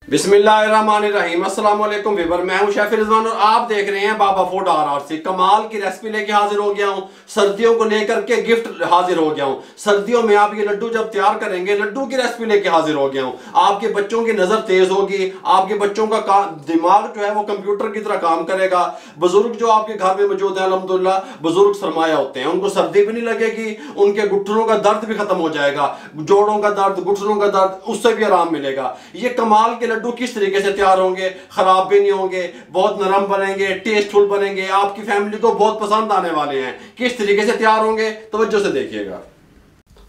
बिस्मिल्लाहिर्रहमानिर्रहीम। अस्सलाम वालेकुम वीवर, मैं हूं शेफ रिजवान और आप देख रहे हैं बाबा फूड RRC। कमाल की रेसिपी लेके हाजिर हो गया हूं। सर्दियों को लेकर के गिफ्ट हाजिर हो गया हूं। सर्दियों में आप ये लड्डू जब तैयार करेंगे, लड्डू की रेसिपी लेके हाजिर हो गया हूं। आपके बच्चों की नजर तेज होगी, आपके बच्चों का दिमाग जो है वो कंप्यूटर की तरह काम करेगा। बुजुर्ग जो आपके घर में मौजूद है, अल्हम्दुलिल्लाह बुजुर्ग सरमाया होते हैं, उनको सर्दी भी नहीं लगेगी, उनके घुटनों का दर्द भी खत्म हो जाएगा, जोड़ों का दर्द, घुटनों का दर्द, उससे भी आराम मिलेगा। ये कमाल के लड्डू किस तरीके से तैयार होंगे, खराब भी नहीं होंगे, बहुत नरम बनेंगे, टेस्टफुल बनेंगे, आपकी फैमिली को बहुत पसंद आने वाले हैं। किस तरीके से तैयार होंगे तवज्जो से देखिएगा।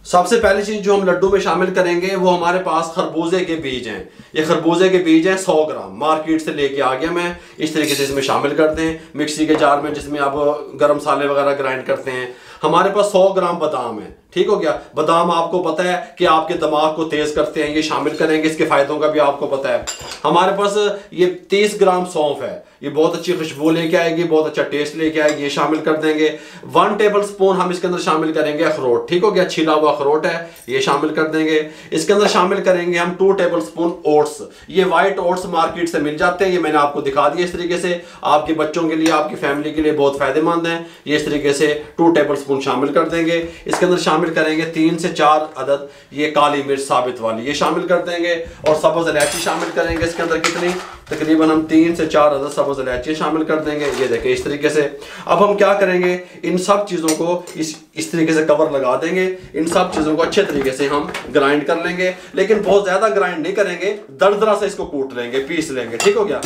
सबसे पहली चीज जो हम लड्डू में शामिल करेंगे वो हमारे पास खरबूजे के बीज हैं। ये खरबूजे के बीज हैं 100 ग्राम, मार्केट से लेके आ गया मैं। इस तरीके से इसमें शामिल करते हैं मिक्सी के जार में, जिसमें आप गरम मसाले वगैरह ग्राइंड करते हैं। हमारे पास 100 ग्राम बादाम है, ठीक हो गया। बादाम आपको पता है कि आपके दिमाग को तेज करते हैं, ये शामिल करेंगे, इसके फायदों का भी आपको पता है। हमारे पास ये 30 ग्राम सौंफ है, ये बहुत अच्छी खुशबू लेके आएगी, बहुत अच्छा टेस्ट लेके आएगी, ये शामिल कर देंगे। 1 टेबल स्पून हम इसके अंदर शामिल करेंगे अखरोट, ठीक हो गया, छिला हुआ अखरोट है, ये शामिल कर देंगे। इसके अंदर शामिल करेंगे हम 2 टेबल स्पून ओट्स। ये व्हाइट ओट्स मार्केट से मिल जाते हैं, ये मैंने आपको दिखा दिया। इस तरीके से आपके बच्चों के लिए, आपकी फैमिली के लिए बहुत फायदेमंद है। ये इस तरीके से 2 टेबल स्पून शामिल कर देंगे। इसके अंदर शामिल करेंगे 3 से 4 अदद ये काली मिर्च साबित वाली, ये शामिल कर देंगे। और सब्ज इलायची शामिल करेंगे इसके अंदर, कितनी तकरीबन हम 3 से 4 अदद सब्ज इलायची शामिल कर देंगे। ये देखें इस तरीके से। अब हम क्या करेंगे, इन सब चीज़ों को इस तरीके से कवर लगा देंगे। इन सब चीज़ों को अच्छे तरीके से हम ग्राइंड कर लेंगे, लेकिन बहुत ज़्यादा ग्राइंड नहीं करेंगे, दरदरा से इसको कूट लेंगे, पीस लेंगे, ठीक हो गया।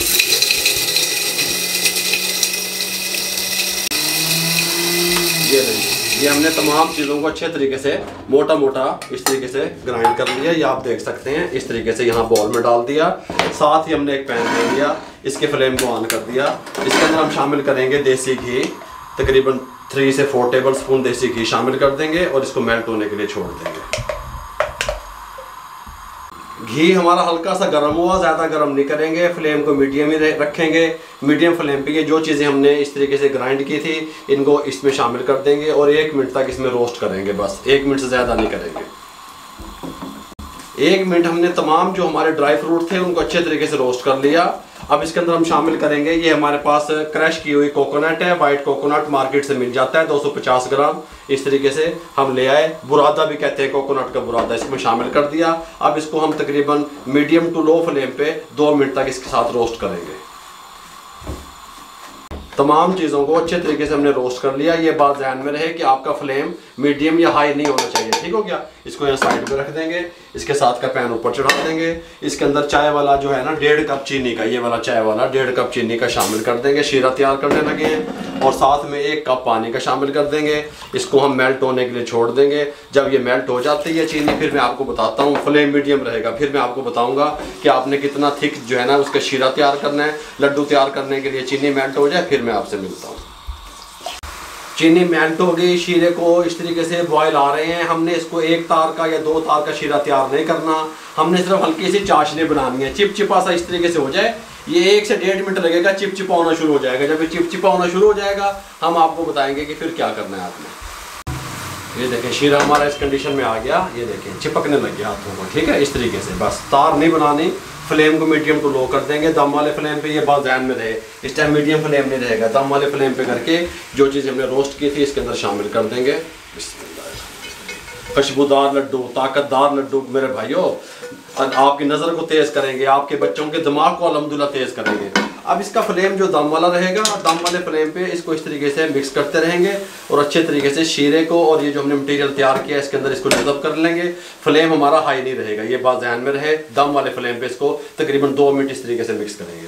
ये हमने तमाम चीज़ों को अच्छे तरीके से मोटा मोटा इस तरीके से ग्राइंड कर लिया। ये आप देख सकते हैं, इस तरीके से यहाँ बॉल में डाल दिया। साथ ही हमने एक पैन ले लिया, इसके फ्लेम को ऑन कर दिया। इसके अंदर हम शामिल करेंगे देसी घी, तकरीबन 3 से 4 टेबल स्पून देसी घी शामिल कर देंगे और इसको मेल्ट होने के लिए छोड़ देंगे। घी हमारा हल्का सा गर्म हुआ, ज़्यादा गर्म नहीं करेंगे, फ्लेम को मीडियम ही रखेंगे। मीडियम फ्लेम पे ये जो चीज़ें हमने इस तरीके से ग्राइंड की थी इनको इसमें शामिल कर देंगे और 1 मिनट तक इसमें रोस्ट करेंगे, बस 1 मिनट से ज़्यादा नहीं करेंगे। 1 मिनट हमने तमाम जो हमारे ड्राई फ्रूट थे उनको अच्छे तरीके से रोस्ट कर लिया। अब इसके अंदर हम शामिल करेंगे, ये हमारे पास क्रश की हुई कोकोनट है, वाइट कोकोनट मार्केट से मिल जाता है 250 ग्राम। इस तरीके से हम ले आए, बुरादा भी कहते हैं, कोकोनट का बुरादा, इसमें शामिल कर दिया। अब इसको हम तकरीबन मीडियम टू लो फ्लेम पे 2 मिनट तक इसके साथ रोस्ट करेंगे। तमाम चीज़ों को अच्छे तरीके से हमने रोस्ट कर लिया। ये बात ध्यान में रहे कि आपका फ्लेम मीडियम या हाई नहीं होना चाहिए, ठीक हो गया। इसको यहाँ साइड पे रख देंगे, इसके साथ का पैन ऊपर चढ़ा देंगे। इसके अंदर चाय वाला जो है ना 1.5 कप चीनी का, ये वाला चाय वाला 1.5 कप चीनी का शामिल कर देंगे। शीरा तैयार करने लगे हैं और साथ में 1 कप पानी का शामिल कर देंगे। इसको हम मेल्ट होने के लिए छोड़ देंगे। जब ये मेल्ट हो जाती है चीनी, फिर मैं आपको बताता हूँ, फ्लेम मीडियम रहेगा, फिर मैं आपको बताऊँगा कि आपने कितना थिक जो है ना उसका शीरा तैयार करना है। लड्डू तैयार करने के लिए चीनी मेल्ट हो जाए फिर मैं आपसे मिलता हूँ। चीनी मेल्ट हो गई, शीरे को इस तरीके से बॉयल आ रहे हैं। हमने इसको 1 तार का या 2 तार का शीरा तैयार नहीं करना, हमने सिर्फ हल्की सी चाशनी बनानी है, चिपचिपा सा इस तरीके से हो जाए। ये 1 से 1.5 मिनट लगेगा, चिपचिपा होना शुरू हो जाएगा। जब ये चिपचिपा होना शुरू हो जाएगा हम आपको बताएंगे कि फिर क्या करना है आपने। ये देखें शीरा हमारा इस कंडीशन में आ गया, ये देखें चिपकने लग गया हाथों को, ठीक है। इस तरीके से बस तार नहीं बनानी, फ्लेम को मीडियम टू लो कर देंगे। दम वाले फ्लेम पे, ये बात ध्यान में रहे, इस टाइम मीडियम फ्लेम नहीं रहेगा, दम वाले फ्लेम पे करके जो चीज़ हमने रोस्ट की थी इसके अंदर शामिल कर देंगे। खुशबूदार लड्डू, ताकतदार लड्डू मेरे भाइयों, आपकी नज़र को तेज़ करेंगे, आपके बच्चों के दिमाग को अल्हम्दुलिल्लाह तेज़ करेंगे। अब इसका फ्लेम जो दम वाला रहेगा, दम वाले फ्लेम पे इसको इस तरीके से मिक्स करते रहेंगे और अच्छे तरीके से शीरे को और ये जो हमने मटेरियल तैयार किया इसके अंदर इसको जज़ब कर लेंगे। फ्लेम हमारा हाई नहीं रहेगा, ये बात ध्यान में रहे। दम वाले फ्लेम पे इसको तकरीबन 2 मिनट इस तरीके से मिक्स करेंगे।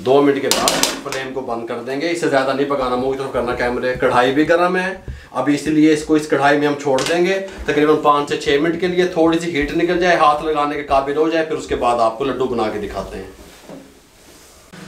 2 मिनट के बाद फ्लेम को बंद कर देंगे, इससे ज़्यादा नहीं पकाना, मुँह की तरफ करना कैमरे। कढ़ाई भी गर्म है अभी, इसलिए इसको इस कढ़ाई में हम छोड़ देंगे तकरीबन 5 से 6 मिनट के लिए। थोड़ी सी हीट निकल जाए, हाथ लगाने के काबिल हो जाए, फिर उसके बाद आपको लड्डू बना के दिखाते हैं।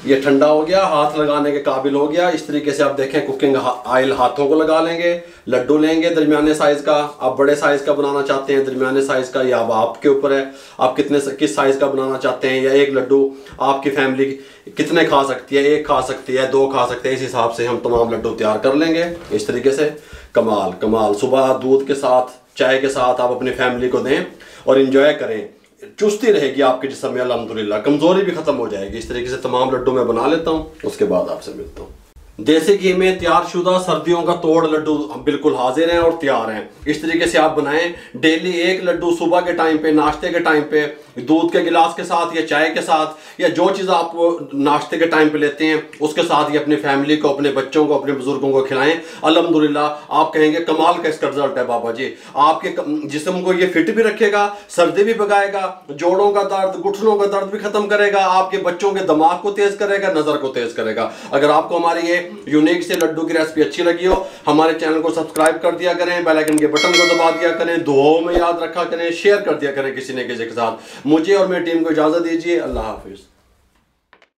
ये ठंडा हो गया, हाथ लगाने के काबिल हो गया। इस तरीके से आप देखें, कुकिंग ऑयल हाथों को लगा लेंगे। लड्डू लेंगे दरमियाने साइज़ का, आप बड़े साइज़ का बनाना चाहते हैं दरमियाने साइज़ का, या अब आपके ऊपर है आप किस साइज़ का बनाना चाहते हैं। या एक लड्डू आपकी फैमिली कितने खा सकती है, 1 खा सकती है, 2 खा सकते हैं, इस हिसाब से हम तमाम लड्डू तैयार कर लेंगे। इस तरीके से कमाल कमाल, सुबह दूध के साथ, चाय के साथ आप अपनी फैमिली को दें और इन्जॉय करें। चुस्ती रहेगी आपके जिस्म में अल्हम्दुलिल्लाह, कमजोरी भी खत्म हो जाएगी। इस तरीके से तमाम लड्डू मैं बना लेता हूँ, उसके बाद आपसे मिलता हूँ। देसी घी में तैयारशुदा सर्दियों का तोड़ लड्डू बिल्कुल हाजिर हैं और तैयार हैं। इस तरीके से आप बनाएं। डेली एक लड्डू सुबह के टाइम पे, नाश्ते के टाइम पे, दूध के गिलास के साथ या चाय के साथ, या जो चीज़ आप नाश्ते के टाइम पे लेते हैं उसके साथ ही अपनी फैमिली को, अपने बच्चों को, अपने बुजुर्गों को खिलाएं। अल्हम्दुलिल्लाह आप कहेंगे कमाल का इसका रिजल्ट है बाबा जी। आपके जिस्म को ये फिट भी रखेगा, सर्दी भी भगाएगा, जोड़ों का दर्द, घुटनों का दर्द भी खत्म करेगा, आपके बच्चों के दिमाग को तेज करेगा, नजर को तेज करेगा। अगर आपको हमारी ये यूनिक से लड्डू की रेसिपी अच्छी लगी हो, हमारे चैनल को सब्सक्राइब कर दिया करें, बेल आइकन के बटन को दबा दिया करें, दुआओं में याद रखा करें, शेयर कर दिया करें किसी न किसी के साथ। मुझे और मेरी टीम को इजाजत दीजिए। अल्लाह हाफिज।